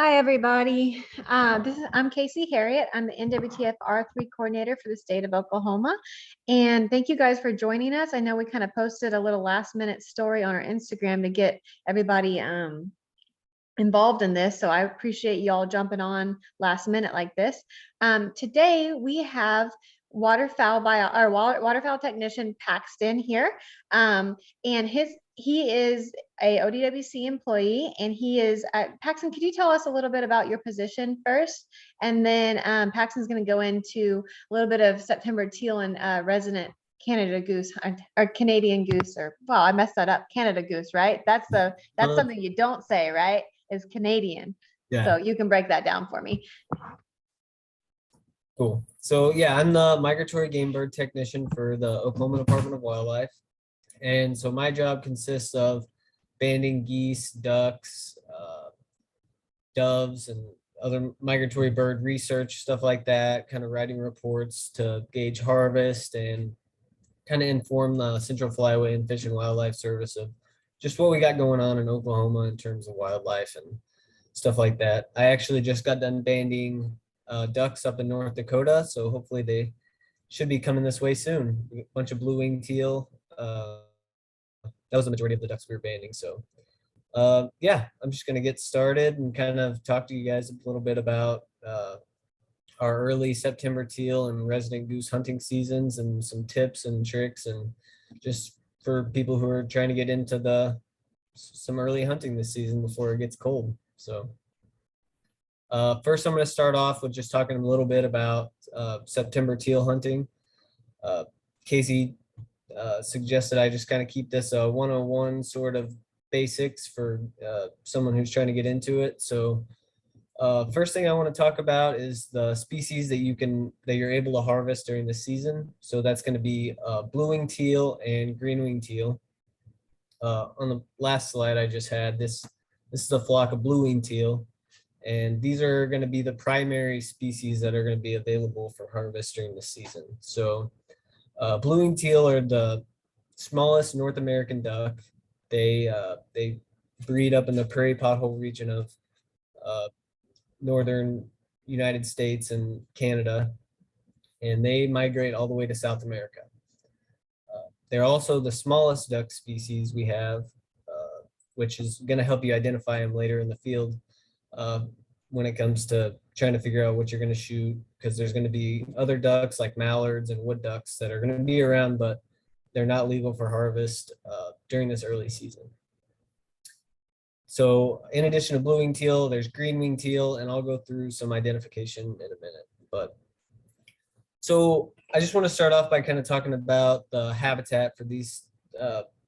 Hi, everybody. I'm Casey Harriet. I'm the NWTF R3 coordinator for the state of Oklahoma. And thank you guys for joining us. I know we kind of posted a little last minute story on our Instagram to get everybody involved in this. So I appreciate you all jumping on last minute like this. Today we have waterfowl technician Paxton here. And he is a ODWC employee, and he is Paxton. Could you tell us a little bit about your position first, and then Paxton's going to go into a little bit of September teal and resident Canada goose or Canadian goose, or well, I messed that up. Canada goose, right? That's something you don't say, right? Is Canadian. Yeah. So you can break that down for me. Cool. So yeah, I'm the migratory game bird technician for the Oklahoma Department of Wildlife. And so my job consists of banding geese, ducks, doves, and other migratory bird research, stuff like that, kind of writing reports to gauge harvest and kind of inform the Central Flyway and Fish and Wildlife Service of just what we got going on in Oklahoma in terms of wildlife and stuff like that. I actually just got done banding ducks up in North Dakota, so hopefully they should be coming this way soon. A bunch of blue-winged teal. That was the majority of the ducks we were banding. So yeah, I'm just gonna get started and kind of talk to you guys a little bit about our early September teal and resident goose hunting seasons and some tips and tricks, and just for people who are trying to get into some early hunting this season before it gets cold. So first I'm going to start off with just talking a little bit about September teal hunting. Casey suggested I just kind of keep this a 101 sort of basics for someone who's trying to get into it. So first thing I want to talk about is the species that you're able to harvest during the season. So that's going to be blue-winged teal and green-winged teal. On the last slide I just had, this is a flock of blue-winged teal, and these are going to be the primary species that are going to be available for harvest during the season. So blue-winged teal are the smallest North American duck. They breed up in the prairie pothole region of northern United States and Canada, and they migrate all the way to South America. They're also the smallest duck species we have, which is going to help you identify them later in the field when it comes to trying to figure out what you're going to shoot, because there's going to be other ducks like mallards and wood ducks that are going to be around, but they're not legal for harvest during this early season. So in addition to blue-winged teal, there's green-winged teal, and I'll go through some identification in a minute. But so I just want to start off by kind of talking about the habitat for these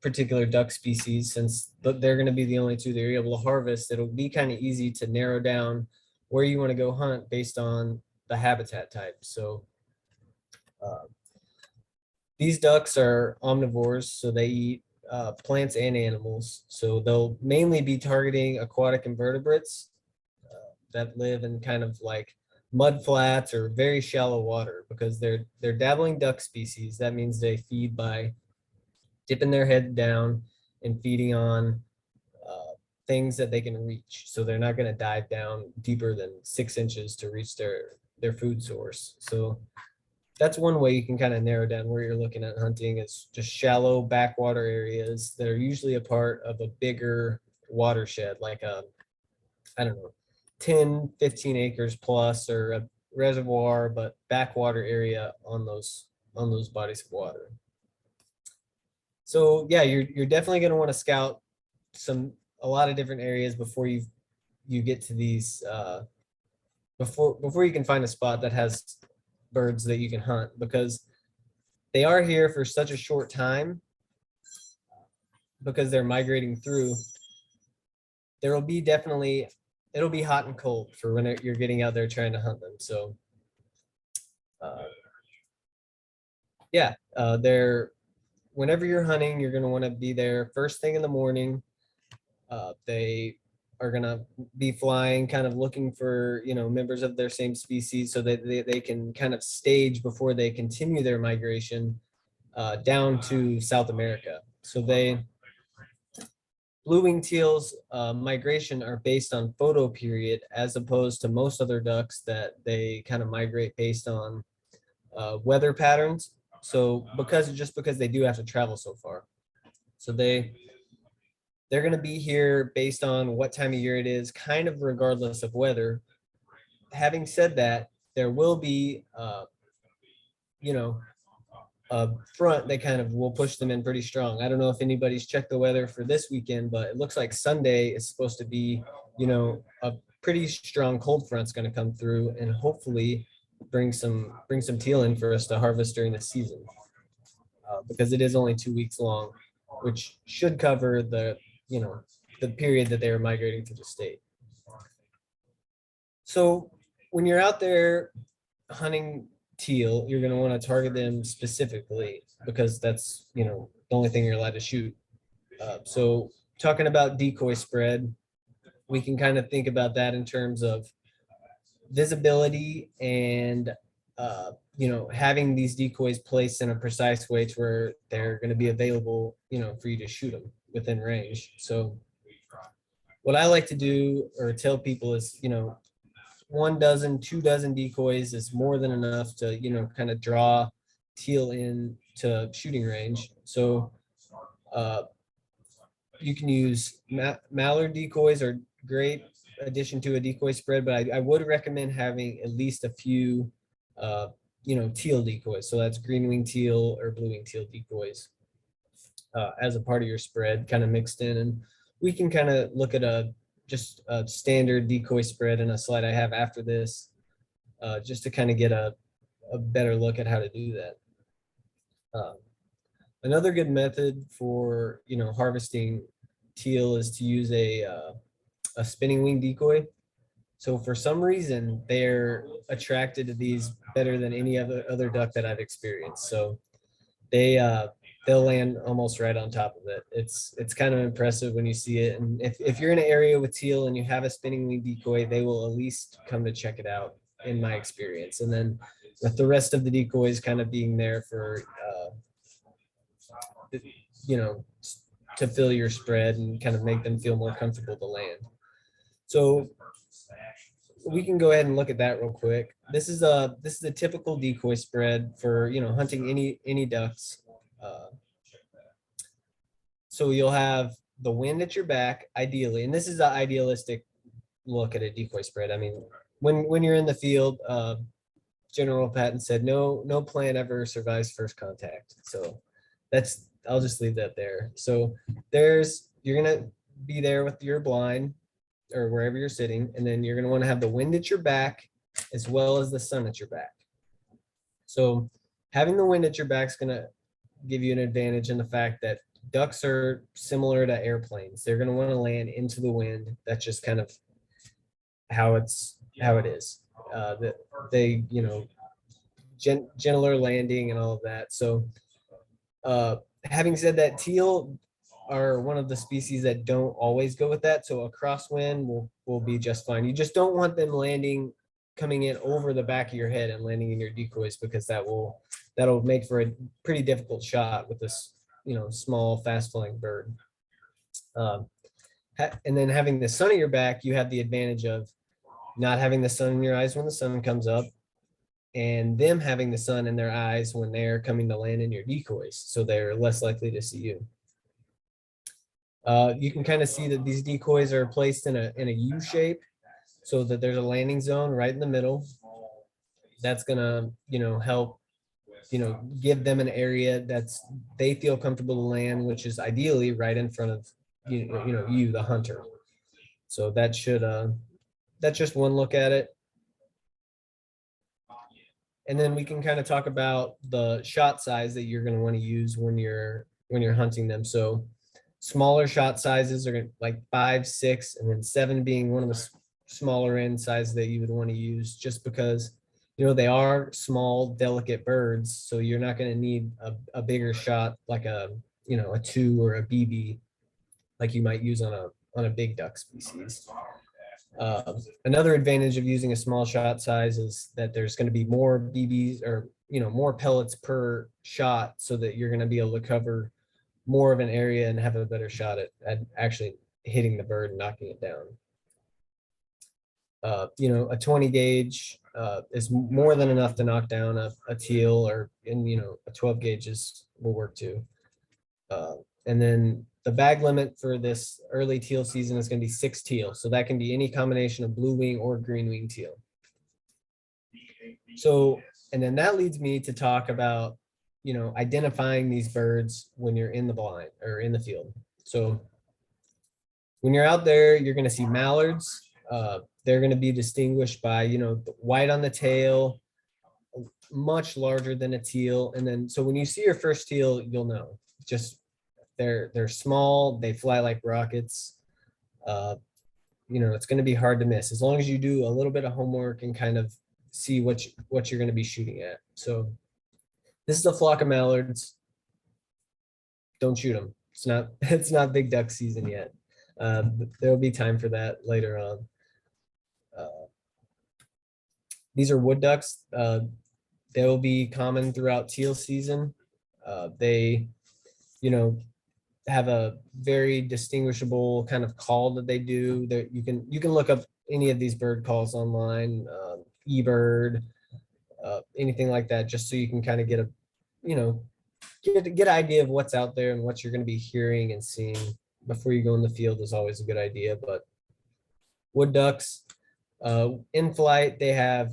particular duck species. Since they're going to be the only two that you're able to harvest, it'll be kind of easy to narrow down where you want to go hunt based on the habitat type. So these ducks are omnivores, so they eat plants and animals. So they'll mainly be targeting aquatic invertebrates that live in kind of like mud flats or very shallow water, because they're dabbling duck species. That means they feed by dipping their head down and feeding on things that they can reach. So they're not going to dive down deeper than 6 inches to reach their food source. So that's one way you can kind of narrow down where you're looking at hunting, is just shallow backwater areas that are usually a part of a bigger watershed, like I don't know, 10, 15 acres plus, or a reservoir, but backwater area on those bodies of water. So yeah, you're definitely going to want to scout a lot of different areas before you get to these before you can find a spot that has birds that you can hunt, because they are here for such a short time, because they're migrating through. It'll be hot and cold for when you're getting out there trying to hunt them. So yeah, whenever you're hunting, you're going to want to be there first thing in the morning. They are going to be flying, kind of looking for, members of their same species, so that they can kind of stage before they continue their migration down to South America. So blue-winged teals migration are based on photo period, as opposed to most other ducks that they kind of migrate based on weather patterns. So because they do have to travel so far, so they're going to be here based on what time of year it is, kind of regardless of weather. Having said that, there will be you know, a front that kind of will push them in pretty strong. I don't know if anybody's checked the weather for this weekend, but it looks like Sunday is supposed to be, a pretty strong cold front's going to come through and hopefully bring some teal in for us to harvest during the season, because it is only 2 weeks long, which should cover the period that they are migrating to the state. So when you're out there hunting teal, you're going to want to target them specifically, because that's, the only thing you're allowed to shoot. So talking about decoy spread, we can kind of think about that in terms of visibility and, having these decoys placed in a precise way to where they're going to be available, for you to shoot them within range. So what I like to do or tell people is, 1 dozen, 2 dozen decoys is more than enough to, kind of draw teal in to shooting range. So you can use mallard decoys, are great addition to a decoy spread, but I would recommend having at least a few, teal decoys. So that's green wing teal or blue wing teal decoys as a part of your spread, kind of mixed in. And we can kind of look at just a standard decoy spread in a slide I have after this, just to kind of get a better look at how to do that. Another good method for, harvesting teal is to use a spinning wing decoy. So for some reason, they're attracted to these better than any other duck that I've experienced. So they'll land almost right on top of it. It's kind of impressive when you see it. And if you're in an area with teal and you have a spinning wing decoy, they will at least come to check it out, in my experience. And then with the rest of the decoys kind of being there for, to fill your spread and kind of make them feel more comfortable to land. So we can go ahead and look at that real quick. This is a typical decoy spread for, hunting any ducks. So you'll have the wind at your back, ideally, and this is an idealistic look at a decoy spread. I mean, when you're in the field, General Patton said, no plan ever survives first contact. So I'll just leave that there. So you're gonna be there with your blind or wherever you're sitting, and then you're gonna want to have the wind at your back as well as the sun at your back. So having the wind at your back is gonna give you an advantage in the fact that ducks are similar to airplanes. They're gonna want to land into the wind. That's just kind of how it is. That they, gentler landing and all of that. So having said that, teal are one of the species that don't always go with that. So a crosswind will be just fine. You just don't want them coming in over the back of your head and landing in your decoys, because that'll make for a pretty difficult shot with this, small, fast flying bird. And then having the sun at your back, you have the advantage of not having the sun in your eyes when the sun comes up, and them having the sun in their eyes when they're coming to land in your decoys. So they're less likely to see you. You can kind of see that these decoys are placed in a U shape, so that there's a landing zone right in the middle. That's gonna, help, give them an area they feel comfortable to land, which is ideally right in front of you, the hunter. So that's just one look at it. And then we can kind of talk about the shot size that you're going to want to use when you're hunting them. So smaller shot sizes are like 5, 6, and then 7 being one of the smaller end size that you would want to use, just because, they are small, delicate birds. So you're not going to need a bigger shot like a 2 or a BB like you might use on a big duck species. Another advantage of using a small shot size is that there's going to be more BBs or more pellets per shot, so that you're going to be able to cover more of an area and have a better shot at actually hitting the bird and knocking it down. A 20 gauge is more than enough to knock down a teal, or a 12 gauges will work too. And then the bag limit for this early teal season is going to be 6 teal. So that can be any combination of blue wing or green wing teal. So, and then that leads me to talk about, identifying these birds when you're in the blind or in the field. So when you're out there, you're going to see mallards. They're going to be distinguished by, the white on the tail, much larger than a teal. And then, so when you see your first teal, you'll know. Just they're small, they fly like rockets. It's going to be hard to miss as long as you do a little bit of homework and kind of see what you're going to be shooting at. So this is a flock of mallards. Don't shoot them. It's not big duck season yet. There'll be time for that later on. These are wood ducks. They will be common throughout teal season. They, have a very distinguishable kind of call that they do. That you can look up any of these bird calls online, eBird, anything like that, just so you can kind of get an idea of what's out there and what you're going to be hearing and seeing before you go in the field is always a good idea. But wood ducks, in flight, they have,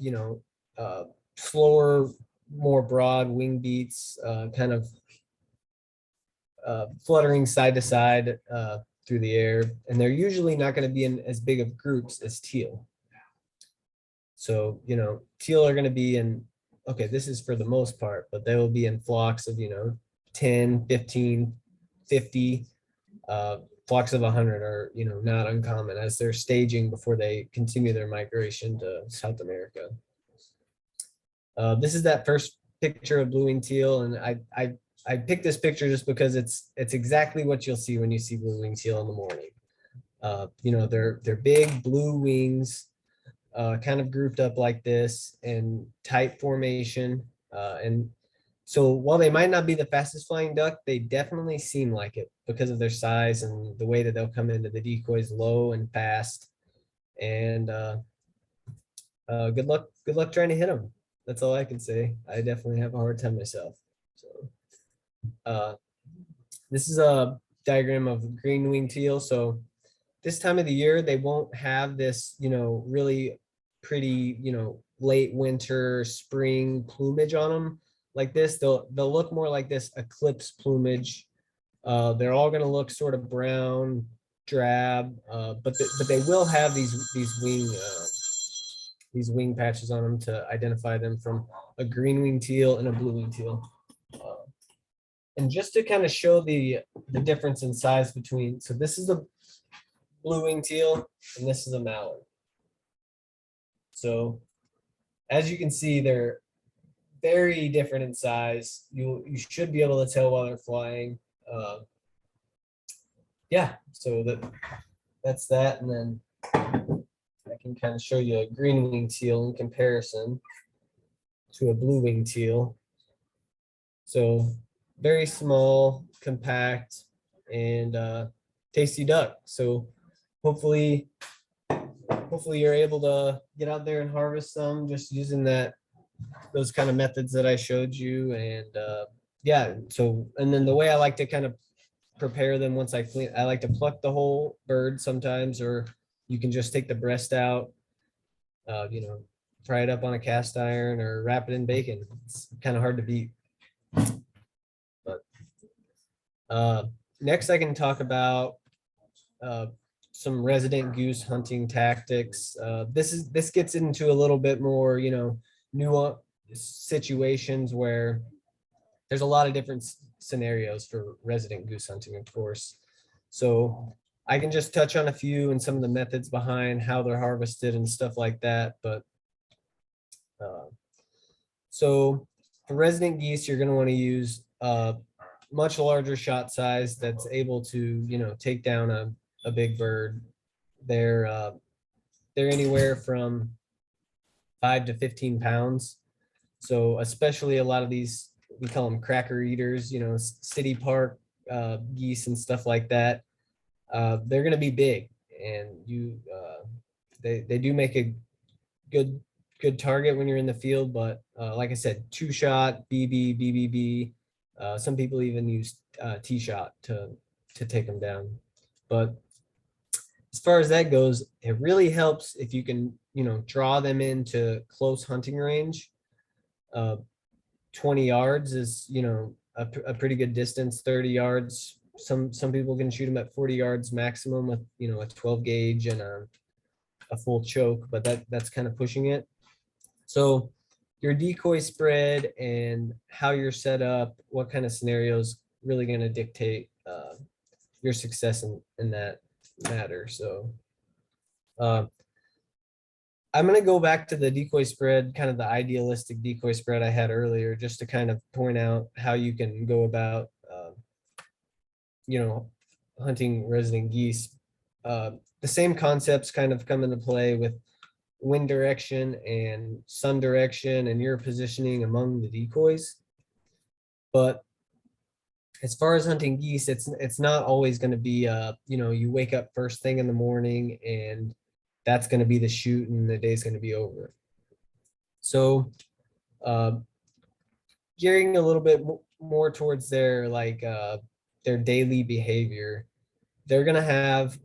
slower, more broad wing beats, kind of fluttering side to side through the air. And they're usually not going to be in as big of groups as teal. So, teal are going to be in, okay, this is for the most part, but they will be in flocks of, 10, 15, 50, flocks of 100 are, not uncommon as they're staging before they continue their migration to South America. This is that first picture of blue-winged teal, and I picked this picture just because it's exactly what you'll see when you see blue-winged teal in the morning. They're big blue wings, kind of grouped up like this in tight formation, and so while they might not be the fastest flying duck, they definitely seem like it because of their size and the way that they'll come into the decoys low and fast. And good luck trying to hit them. That's all I can say. I definitely have a hard time myself. So this is a diagram of green winged teal. So this time of the year, they won't have this, really pretty, late winter, spring plumage on them like this. They'll look more like this eclipse plumage. They're all going to look sort of brown, drab, but they will have these wing patches on them to identify them from a green winged teal and a blue winged teal. And just to kind of show the difference in size between, so this is a blue winged teal and this is a mallard. So as you can see, they're very different in size. You should be able to tell while they're flying. Yeah, so that's that. And then I can kind of show you a green winged teal in comparison to a blue winged teal. So very small, compact, and tasty duck. So hopefully you're able to get out there and harvest some just using those kind of methods that I showed you. And yeah, so, and then the way I like to kind of prepare them once I clean, I like to pluck the whole bird sometimes, or you can just take the breast out, fry it up on a cast iron or wrap it in bacon. It's kind of hard to beat. But next I can talk about some resident goose hunting tactics. This gets into a little bit more, nuanced situations where there's a lot of different scenarios for resident goose hunting, of course. So I can just touch on a few and some of the methods behind how they're harvested and stuff like that. But so for resident geese, you're going to want to use a much larger shot size that's able to, take down a big bird. They're anywhere from 5 to 15 pounds. So especially a lot of these, we call them cracker eaters, city park geese and stuff like that, they're going to be big, and they do make a good target when you're in the field. But like I said, 2-shot, BBB. Some people even use T-shot to take them down. But as far as that goes, it really helps if you can, draw them into close hunting range. 20 yards is, a pretty good distance. 30 yards. Some people can shoot them at 40 yards maximum with, a 12 gauge and a full choke, but that's kind of pushing it. So your decoy spread and how you're set up, what kind of scenarios really going to dictate your success in that matter. So I'm going to go back to the decoy spread, kind of the idealistic decoy spread I had earlier, just to kind of point out how you can go about, hunting resident geese. The same concepts kind of come into play with wind direction and sun direction and your positioning among the decoys. But as far as hunting geese, it's not always going to be you wake up first thing in the morning and that's going to be the shoot and the day's going to be over. So gearing a little bit more towards their daily behavior, they're going to have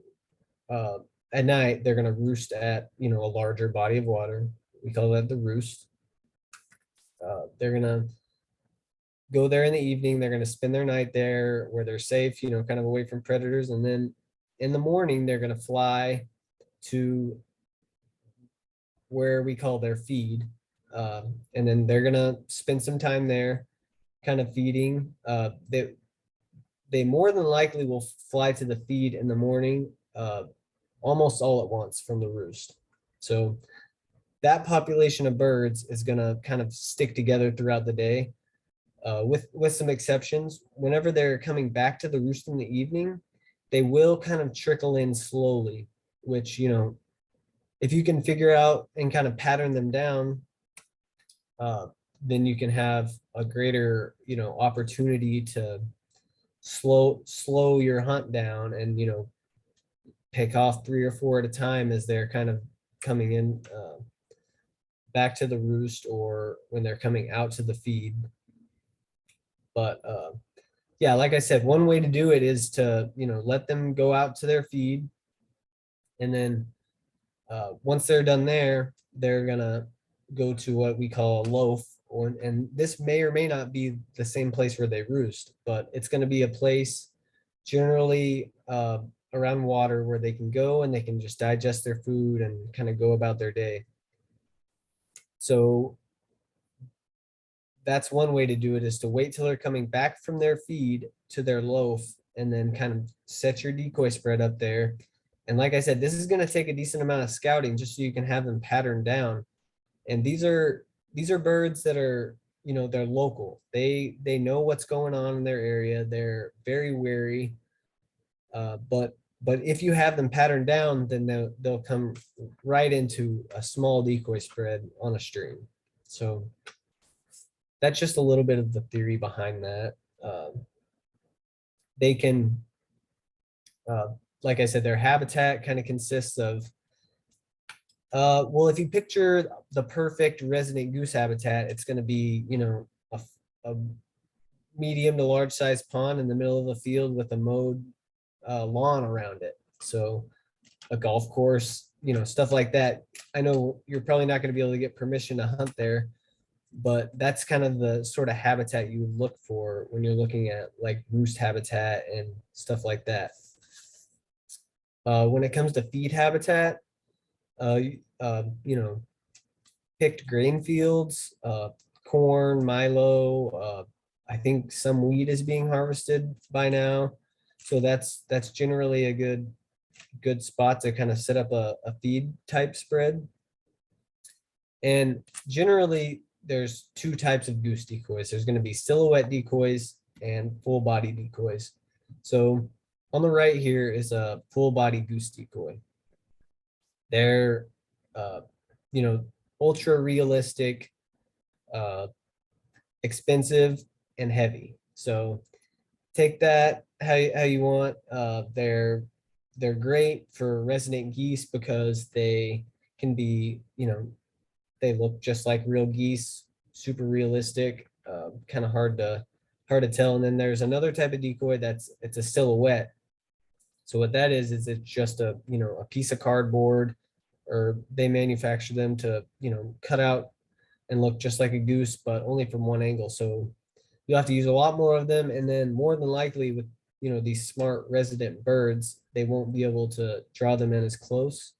at night, they're going to roost at, a larger body of water. We call that the roost. They're going to go there in the evening. They're going to spend their night there where they're safe, kind of away from predators. And then in the morning, they're going to fly to where we call their feed. And then they're going to spend some time there kind of feeding. They more than likely will fly to the feed in the morning, almost all at once from the roost. So that population of birds is going to kind of stick together throughout the day, with some exceptions. Whenever they're coming back to the roost in the evening, they will kind of trickle in slowly, which, if you can figure out and kind of pattern them down, then you can have a greater, opportunity to slow your hunt down and, pick off 3 or 4 at a time as they're kind of coming in back to the roost or when they're coming out to the feed. But yeah, like I said, one way to do it is to, let them go out to their feed. And then once they're done there, they're going to go to what we call a loaf. And this may or may not be the same place where they roost, but it's going to be a place generally around water where they can go and they can just digest their food and kind of go about their day. So that's one way to do it, is to wait till they're coming back from their feed to their loaf and then kind of set your decoy spread up there. And like I said, this is going to take a decent amount of scouting just so you can have them patterned down. And these are birds that are, they're local. They know what's going on in their area. They're very wary. But if you have them patterned down, then they'll come right into a small decoy spread on a stream. So that's just a little bit of the theory behind that. They can, like I said, their habitat kind of consists of, well, if you picture the perfect resident goose habitat, it's going to be, a medium to large size pond in the middle of the field with a mowed lawn around it. So a golf course, stuff like that. I know you're probably not going to be able to get permission to hunt there, but that's kind of the sort of habitat you would look for when you're looking at like roost habitat and stuff like that. When it comes to feed habitat, picked grain fields, corn, milo, I think some wheat is being harvested by now. So that's generally a good spot to kind of set up a feed type spread. And generally there's 2 types of goose decoys. There's going to be silhouette decoys and full body decoys. So on the right here is a full body goose decoy. They're, ultra realistic, expensive and heavy. So take that how you want. They're great for resident geese because they can be, they look just like real geese, super realistic, kind of hard to tell. And then there's another type of decoy it's a silhouette. So what that is it's just a piece of cardboard, or they manufacture them to, cut out and look just like a goose, but only from one angle. So you'll have to use a lot more of them. And then more than likely with, these smart resident birds, they won't be able to draw them in as close.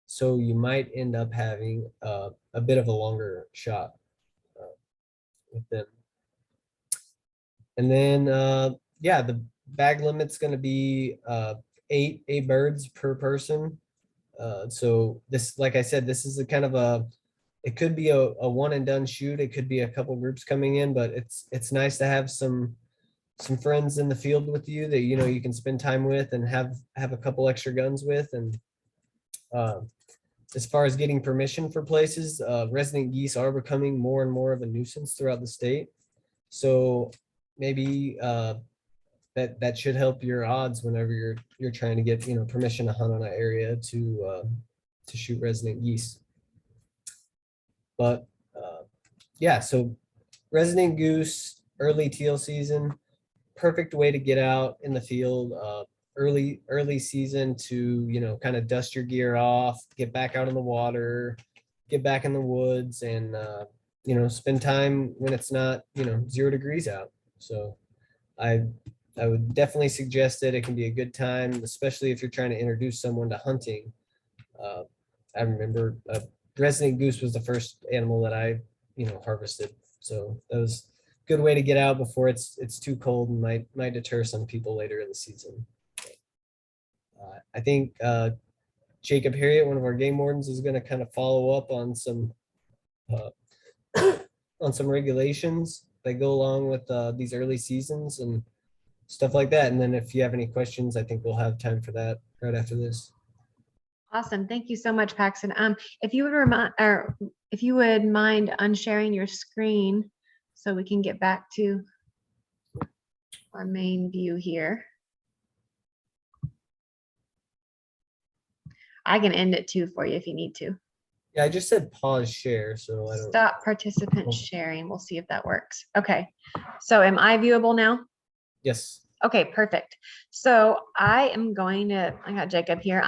So you might end up having a bit of a longer shot with them. And then, yeah, the bag limit's going to be eight birds per person. So this, like I said, this is a kind of it could be a one and done shoot. It could be a couple groups coming in, but it's nice to have some friends in the field with you that, you can spend time with and have a couple extra guns with. And as far as getting permission for places, resident geese are becoming more and more of a nuisance throughout the state. So maybe that should help your odds whenever you're trying to get, permission to hunt on an area to shoot resident geese. But yeah, so resident goose, early teal season, perfect way to get out in the field early season to, kind of dust your gear off, get back out in the water, get back in the woods, and spend time when it's not 0 degrees out. So I would definitely suggest that it can be a good time, especially if you're trying to introduce someone to hunting. I remember resident goose was the first animal that I harvested, so that was a good way to get out before it's too cold and might deter some people later in the season. I think Jacob Harriet, one of our game wardens, is going to kind of follow up on some regulations that go along with these early seasons and stuff like that. And then if you have any questions, I think we'll have time for that right after this. Awesome. Thank you so much, Paxton. If you would mind unsharing your screen so we can get back to our main view here. I can end it too for you if you need to. Yeah, I just said pause share, so I don't. Stop participant sharing. We'll see if that works. Okay. So am I viewable now? Yes. Okay, perfect. So I got Jacob here.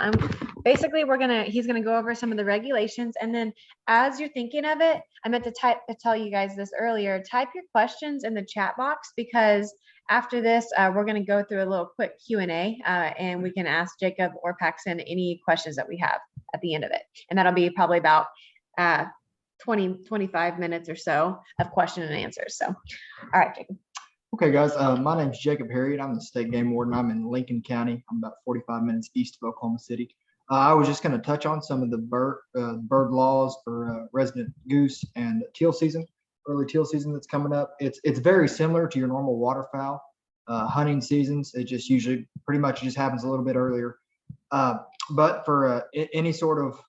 He's gonna go over some of the regulations, and then as you're thinking of it, I meant to tell you guys this earlier, type your questions in the chat box, because after this, we're gonna go through a little quick Q&A, and we can ask Jacob or Paxton any questions that we have at the end of it. And that'll be probably about 25 minutes or so of question and answers. So, all right, Jacob. Okay, guys, my name's Jacob Harriet. I'm the state game warden. I'm in Lincoln County. I'm about 45 minutes east of Oklahoma City. I was just going to touch on some of the bird laws for resident goose and teal season, early teal season that's coming up. It's very similar to your normal waterfowl hunting seasons. It just usually pretty much just happens a little bit earlier. But for any sort of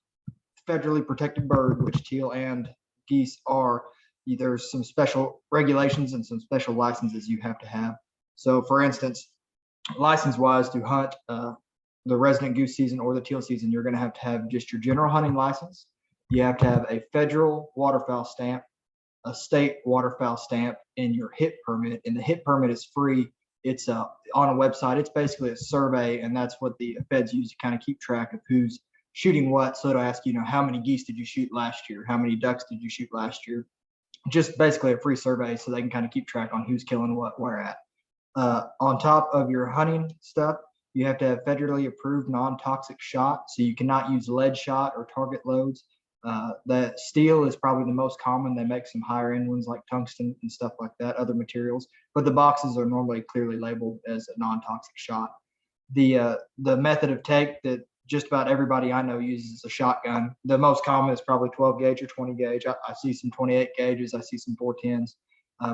federally protected bird, which teal and geese are, there's some special regulations and some special licenses you have to have. So for instance, license-wise to hunt the resident goose season or the teal season, you're going to have just your general hunting license. You have to have a federal waterfowl stamp, a state waterfowl stamp, and your HIT permit. And the HIT permit is free. It's on a website. It's basically a survey, and that's what the feds use to kind of keep track of who's shooting what. So to ask, how many geese did you shoot last year? How many ducks did you shoot last year? Just basically a free survey so they can kind of keep track on who's killing what, where at. On top of your hunting stuff, you have to have federally approved non-toxic shot. So you cannot use lead shot or target loads. The steel is probably the most common. They make some higher end ones like tungsten and stuff like that, other materials, but the boxes are normally clearly labeled as a non-toxic shot. The method of take that just about everybody I know uses a shotgun. The most common is probably 12 gauge or 20 gauge. I see some 28 gauges. I see some 410s,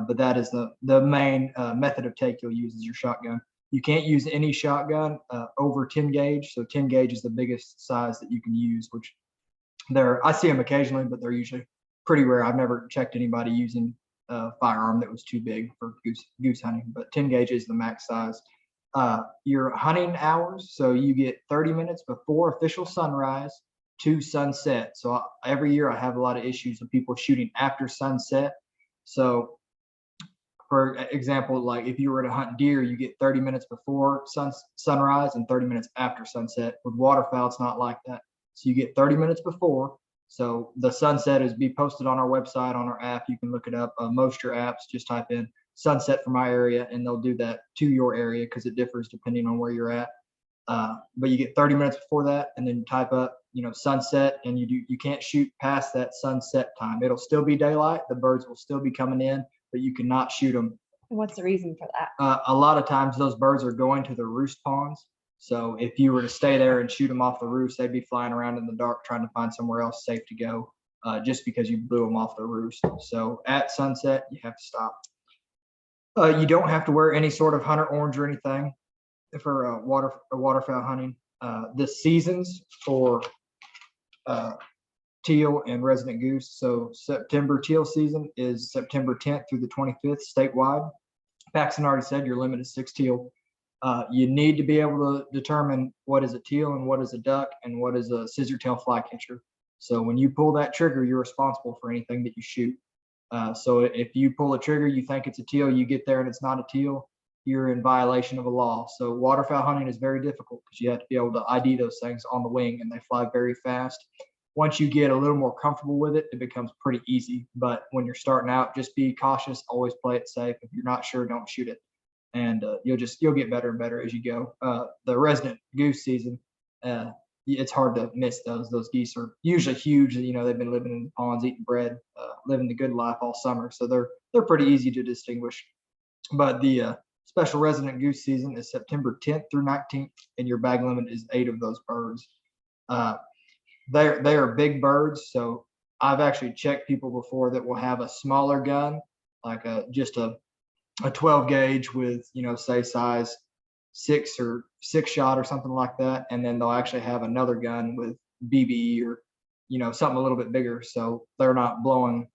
but that is the main method of take you'll use is your shotgun. You can't use any shotgun over 10 gauge. So 10 gauge is the biggest size that you can use, which I see them occasionally, but they're usually pretty rare. I've never checked anybody using firearm that was too big for goose hunting, but 10 gauge is the max size. Your hunting hours, so you get 30 minutes before official sunrise to sunset. So every year I have a lot of issues of people shooting after sunset. So for example, like if you were to hunt deer, you get 30 minutes before sunrise and 30 minutes after sunset. With waterfowl, it's not like that. So you get 30 minutes before. So the sunset is be posted on our website, on our app. You can look it up. Most your apps, just type in sunset for my area and they'll do that to your area because it differs depending on where you're at. But you get 30 minutes before that and then you type up, sunset, and you can't shoot past that sunset time. It'll still be daylight. The birds will still be coming in, but you cannot shoot them. What's the reason for that? A lot of times those birds are going to the roost ponds. So if you were to stay there and shoot them off the roost, they'd be flying around in the dark trying to find somewhere else safe to go, just because you blew them off the roost. So at sunset, you have to stop. You don't have to wear any sort of hunter orange or anything for waterfowl hunting. The seasons for teal and resident goose. So September teal season is September 10th through the 25th statewide. Paxton already said your limit is 6 teal. You need to be able to determine what is a teal and what is a duck and what is a scissor tail flycatcher. So when you pull that trigger, you're responsible for anything that you shoot. So if you pull a trigger, you think it's a teal, you get there and it's not a teal, you're in violation of a law. So waterfowl hunting is very difficult because you have to be able to ID those things on the wing and they fly very fast. Once you get a little more comfortable with it, it becomes pretty easy. But when you're starting out, just be cautious, always play it safe. If you're not sure, don't shoot it. And you'll get better and better as you go. The resident goose season, it's hard to miss those. Those geese are usually huge. They've been living in ponds, eating bread, living the good life all summer. So they're pretty easy to distinguish. But the special resident goose season is September 10th through 19th, and your bag limit is 8 of those birds. They are big birds. So I've actually checked people before that will have a smaller gun, like just a 12 gauge with, say size 6 or 6 shot or something like that. And then they'll actually have another gun with BB or, something a little bit bigger. So they're not blowing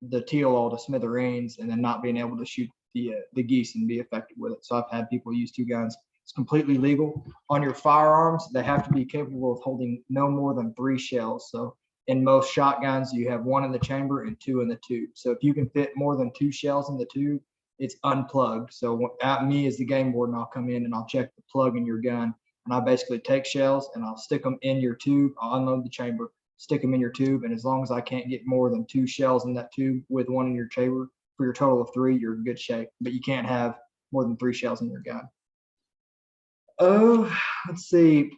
the teal all to smithereens and then not being able to shoot the geese and be effective with it. So I've had people use 2 guns. It's completely legal. On your firearms, they have to be capable of holding no more than 3 shells. So in most shotguns, you have 1 in the chamber and 2 in the tube. So if you can fit more than 2 shells in the tube, it's unplugged. So at me as the game warden, I'll come in and I'll check the plug in your gun. And I basically take shells and I'll stick them in your tube. I'll unload the chamber, stick them in your tube. And as long as I can't get more than 2 shells in that tube with 1 in your chamber, for your total of 3, you're in good shape. But you can't have more than 3 shells in your gun. Oh, let's see.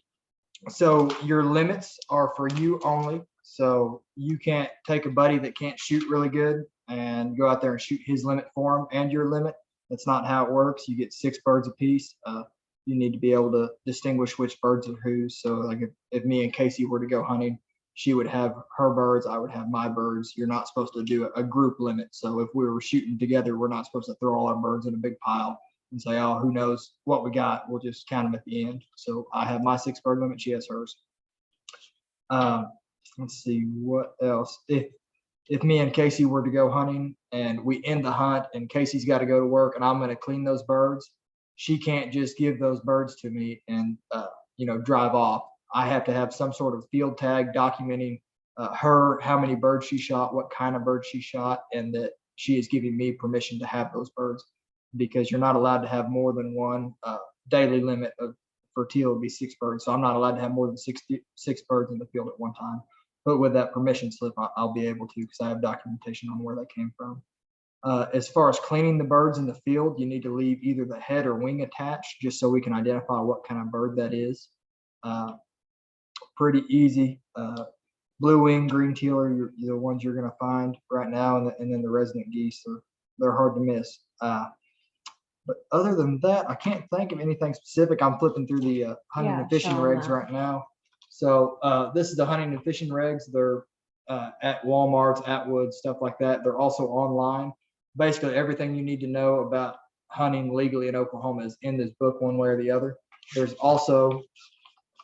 So your limits are for you only. So you can't take a buddy that can't shoot really good and go out there and shoot his limit for him and your limit. That's not how it works. You get 6 birds apiece. You need to be able to distinguish which birds are whose. So like if me and Casey were to go hunting, she would have her birds, I would have my birds. You're not supposed to do a group limit. So if we were shooting together, we're not supposed to throw all our birds in a big pile and say, oh, who knows what we got. We'll just count them at the end. So I have my 6 bird limit. She has hers. Let's see what else. If me and Casey were to go hunting and we end the hunt and Casey's got to go to work and I'm going to clean those birds, she can't just give those birds to me and, drive off. I have to have some sort of field tag documenting how many birds she shot, what kind of birds she shot, and that she is giving me permission to have those birds, because you're not allowed to have more than 1 daily limit for teal would be 6 birds. So I'm not allowed to have more than 6 birds in the field at one time. But with that permission slip, I'll be able to, because I have documentation on where they came from. As far as cleaning the birds in the field, you need to leave either the head or wing attached, just so we can identify what kind of bird that is. Pretty easy. Blue wing, green teal are the ones you're going to find right now, and then the resident geese they're hard to miss. But other than that, I can't think of anything specific. I'm flipping through the hunting and fishing regs right now. So this is the hunting and fishing regs. They're at Walmart's, Atwood, stuff like that. They're also online. Basically, everything you need to know about hunting legally in Oklahoma is in this book one way or the other. There's also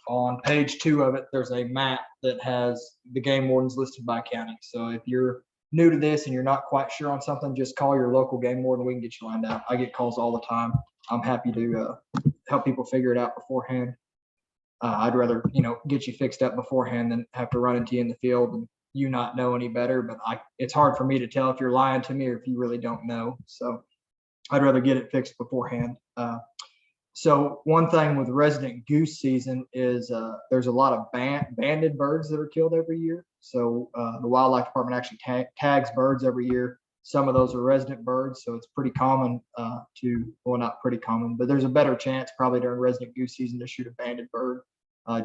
on page 2 of it, there's a map that has the game wardens listed by county. So if you're new to this and you're not quite sure on something, just call your local game warden. We can get you lined out. I get calls all the time. I'm happy to help people figure it out beforehand. I'd rather, get you fixed up beforehand than have to run into you in the field and you not know any better. But it's hard for me to tell if you're lying to me or if you really don't know. So I'd rather get it fixed beforehand. So one thing with resident goose season is there's a lot of banded birds that are killed every year. So the wildlife department actually tags birds every year. Some of those are resident birds, so it's pretty common well, not pretty common, but there's a better chance probably during resident goose season to shoot a banded bird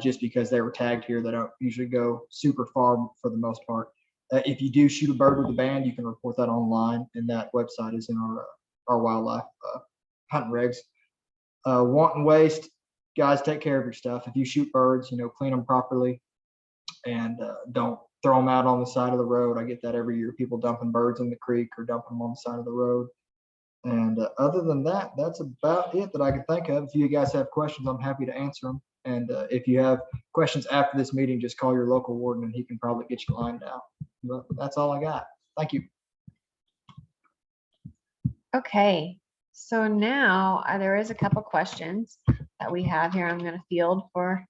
just because they were tagged here. They don't usually go super far for the most part. If you do shoot a bird with a band, you can report that online, and that website is in our wildlife hunting regs. Want and waste, guys, take care of your stuff. If you shoot birds, clean them properly and don't throw them out on the side of the road. I get that every year, people dumping birds in the creek or dumping them on the side of the road. And other than that, that's about it that I can think of. If you guys have questions, I'm happy to answer them. And if you have questions after this meeting, just call your local warden and he can probably get you lined out. But that's all I got. Thank you. Okay, so now there is a couple questions that we have here. I'm going to field for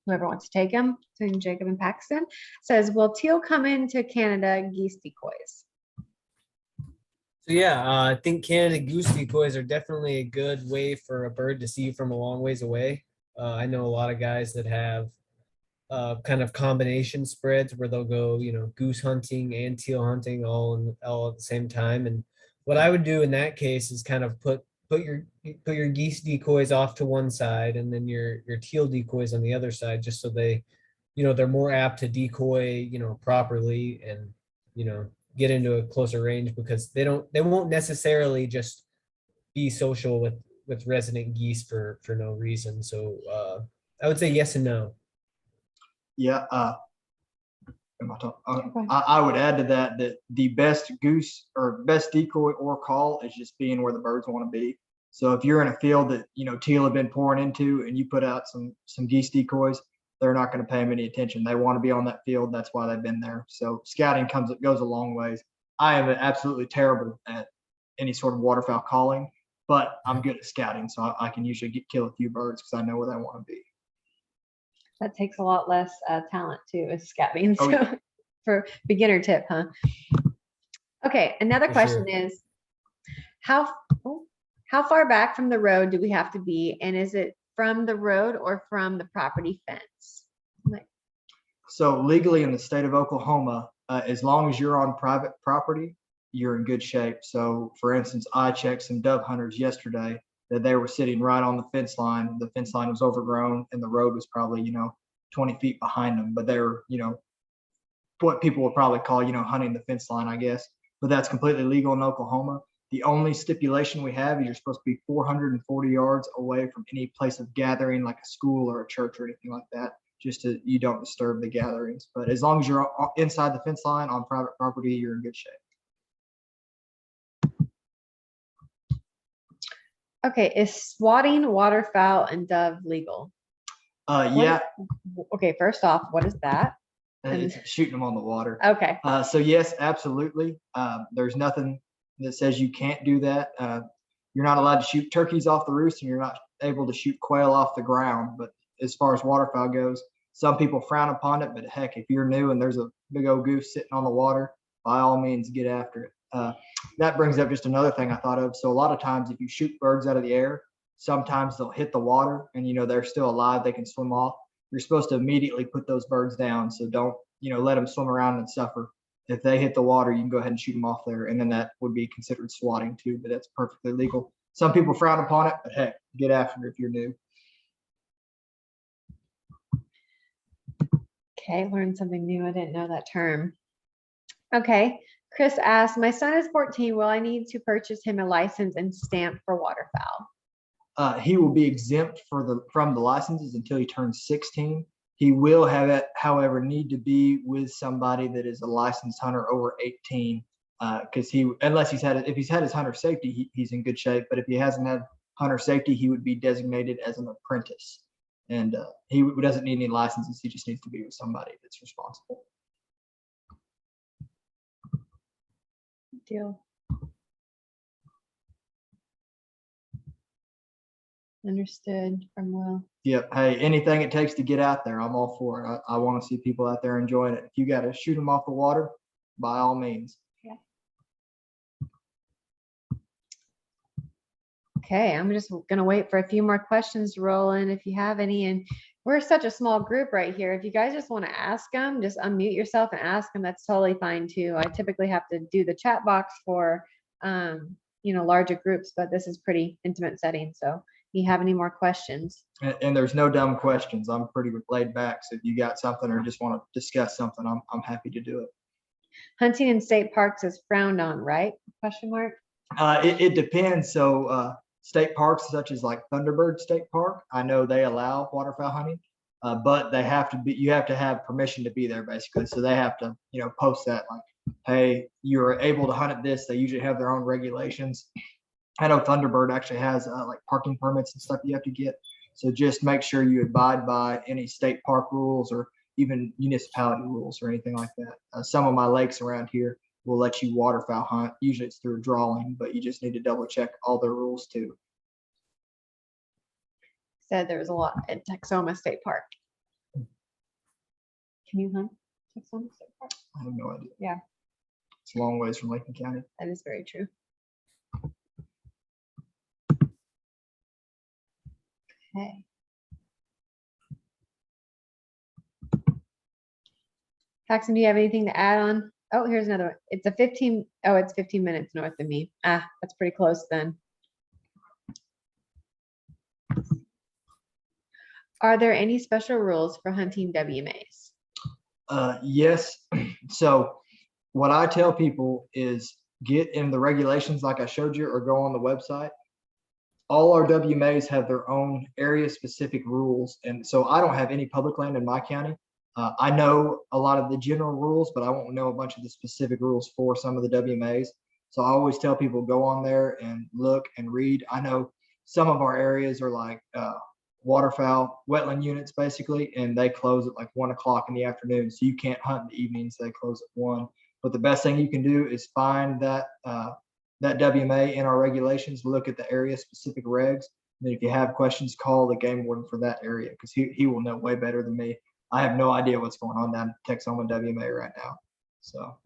whoever wants to take them. So Jacob and Paxton says, will teal come into Canada geese decoys? So yeah, I think Canada goose decoys are definitely a good way for a bird to see from a long ways away. I know a lot of guys that have kind of combination spreads where they'll go, goose hunting and teal hunting all at the same time. And what I would do in that case is kind of put your geese decoys off to one side and then your teal decoys on the other side, just so they, they're more apt to decoy, properly and, get into a closer range, because they won't necessarily just be social with resident geese for no reason. So I would say yes and no. Yeah. I would add to that the best goose or best decoy or call is just being where the birds want to be. So if you're in a field that teal have been pouring into and you put out some geese decoys, they're not going to pay them any attention. They want to be on that field. That's why they've been there. So scouting goes a long ways. I am absolutely terrible at any sort of waterfowl calling, but I'm good at scouting, so I can usually kill a few birds because I know where they want to be. That takes a lot less talent too, is scouting. Oh, So yeah. for beginner tip, huh? Okay, another For question sure. is, how far back from the road do we have to be? And is it from the road or from the property fence? So legally in the state of Oklahoma, as long as you're on private property, you're in good shape. So for instance, I checked some dove hunters yesterday that they were sitting right on the fence line. The fence line was overgrown and the road was probably, 20 feet behind them, but they were, what people would probably call, hunting the fence line, I guess. But that's completely legal in Oklahoma. The only stipulation we have is you're supposed to be 440 yards away from any place of gathering, like a school or a church or anything like that, just so you don't disturb the gatherings. But as long as you're inside the fence line on private property, you're in good shape. Okay, is swatting waterfowl and dove legal? Yeah, Okay, first off, what is that? it's shooting them on the water. Okay, So yes, absolutely. There's nothing that says you can't do that. You're not allowed to shoot turkeys off the roost, and you're not able to shoot quail off the ground. But as far as waterfowl goes, some people frown upon it. But heck, if you're new and there's a big old goose sitting on the water, by all means, get after it. That brings up just another thing I thought of. So a lot of times, if you shoot birds out of the air, sometimes they'll hit the water, and they're still alive. They can swim off. You're supposed to immediately put those birds down. So don't let them swim around and suffer. If they hit the water, you can go ahead and shoot them off there, and then that would be considered swatting too. But that's perfectly legal. Some people frown upon it, but heck, get after it if you're new. okay, learned something new. I didn't know that term. Okay, Chris asked, my son is 14. Will I need to purchase him a license and stamp for waterfowl? He will be exempt from the licenses until he turns 16. He will have it, however, need to be with somebody that is a licensed hunter over 18, because if he's had his hunter safety, he's in good shape. But if he hasn't had hunter safety, he would be designated as an apprentice, and he doesn't need any licenses. He just needs to be with somebody that's responsible. Deal. Understood from Will. Yep. Hey, anything it takes to get out there, I'm all for it. I want to see people out there enjoying it. If you got to shoot them off the water, by all means. Okay, I'm just gonna wait for a few more questions to roll in if you have any. And we're such a small group right here. If you guys just want to ask them, just unmute yourself and ask them. That's totally fine too. I typically have to do the chat box for larger groups, but this is pretty intimate setting. So if you have any more questions. And there's no dumb questions. I'm pretty laid back. So if you got something or just want to discuss something, I'm happy to do it. Hunting in state parks is frowned on, right? Question mark. It depends. So state parks such as like Thunderbird State Park, I know they allow waterfowl hunting, but you have to have permission to be there basically. So they have to, post that like, hey, you're able to hunt at this. They usually have their own regulations. I know Thunderbird actually has like parking permits and stuff you have to get. So just make sure you abide by any state park rules or even municipality rules or anything like that. Some of my lakes around here will let you waterfowl hunt. Usually it's through a drawing, but you just need to double check all their rules too. Said there was a lot at Texoma State Park. Can you hunt Texoma State Park? I have no idea. Yeah. It's a long ways from Lincoln County. That is very true. Okay. Paxton, do you have anything to add on? Oh, here's another one. It's 15 minutes north of me. That's pretty close then. Are there any special rules for hunting WMAs? Yes. So what I tell people is get in the regulations like I showed you or go on the website. All our WMAs have their own area specific rules. And so I don't have any public land in my county. I know a lot of the general rules, but I won't know a bunch of the specific rules for some of the WMAs. So I always tell people go on there and look and read. I know some of our areas are like waterfowl wetland units basically, and they close at like 1 o'clock in the afternoon. So you can't hunt in the evenings. They close at 1. But the best thing you can do is find that WMA in our regulations, look at the area specific regs. And then if you have questions, call the game warden for that area because he will know way better than me. I have no idea what's going on down in Texoma WMA right now. So.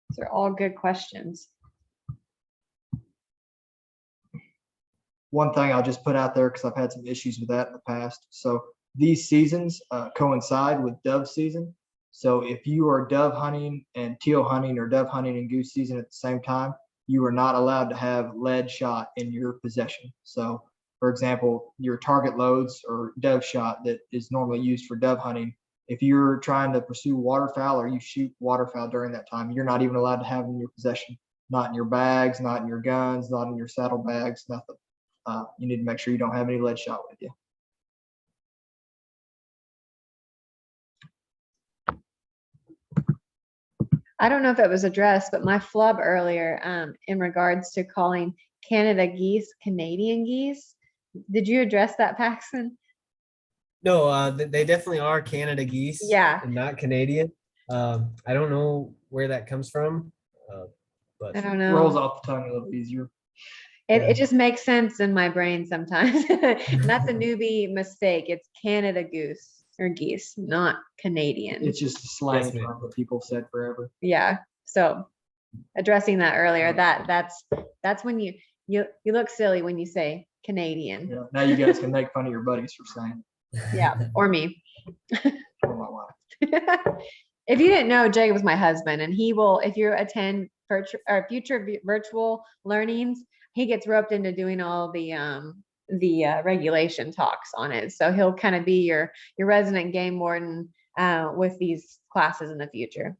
These are all good questions. One thing I'll just put out there because I've had some issues with that in the past. So these seasons coincide with dove season. So if you are dove hunting and teal hunting or dove hunting and goose season at the same time, you are not allowed to have lead shot in your possession. So for example, your target loads or dove shot that is normally used for dove hunting, if you're trying to pursue waterfowl or you shoot waterfowl during that time, you're not even allowed to have them in your possession, not in your bags, not in your guns, not in your saddle bags, nothing. You need to make sure you don't have any lead shot with you. I don't know if it was addressed, but my flub earlier in regards to calling Canada geese Canadian geese. Did you address that, Paxton? No, they definitely are Canada geese. Yeah. And not Canadian. I don't know where that comes from, but I don't know. Rolls off the tongue a little easier. It just makes sense in my brain sometimes. That's a newbie mistake. It's Canada goose or geese, not Canadian. It's just a slang Yes, ma'am. term that people said forever. Yeah. So addressing that earlier, that's when you look silly when you say Canadian. Yeah. Now you guys can make fun of your buddies for saying it. Yeah. Or me. Or my wife. If you didn't know, Jay was my husband, and he will, if you attend future virtual learnings, he gets roped into doing all the regulation talks on it. So he'll kind of be your resident game warden with these classes in the future.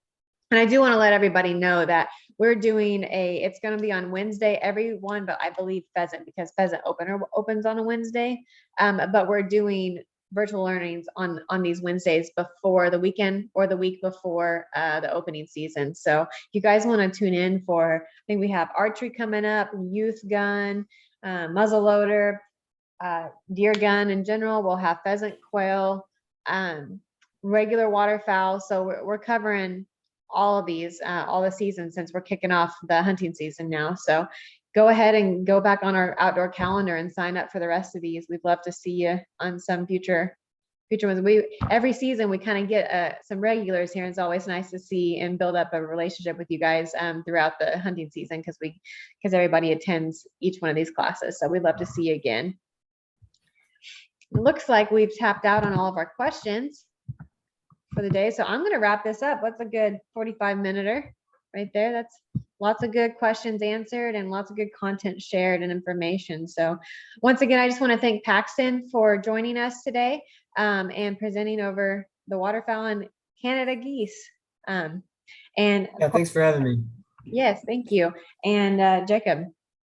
And I do want to let everybody know that we're doing it's going to be on Wednesday, everyone, but I believe pheasant, because pheasant opens on a Wednesday. But we're doing virtual learnings on these Wednesdays before the weekend or the week before the opening season. So if you guys want to tune in for, I think we have archery coming up, youth gun, muzzleloader, deer gun in general. We'll have pheasant, quail, regular waterfowl. So we're covering all of these, all the seasons since we're kicking off the hunting season now. So go ahead and go back on our outdoor calendar and sign up for the rest of these. We'd love to see you on some future ones. Every season we kind of get some regulars here, and it's always nice to see and build up a relationship with you guys throughout the hunting season because everybody attends each one of these classes. So we'd love to see you again. It looks like we've tapped out on all of our questions for the day. So I'm going to wrap this up. What's a good 45-minute right there? That's lots of good questions answered and lots of good content shared and information. So once again, I just want to thank Paxton for joining us today and presenting over the waterfowl and Canada geese. And Yeah, thanks for having me. yes, thank you. And Jacob,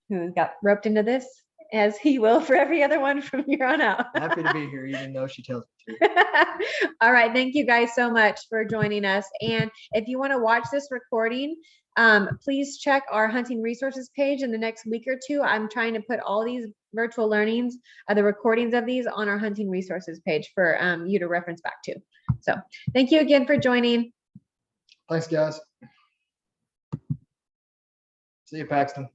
who got roped into this, as he will for every other one from here on out. Happy to be here, even though she tells me to. All right. Thank you guys so much for joining us. And if you want to watch this recording, please check our hunting resources page in the next week or two. I'm trying to put all these virtual learnings, the recordings of these on our hunting resources page for you to reference back to. So thank you again for joining. Thanks, guys. See you, Paxton.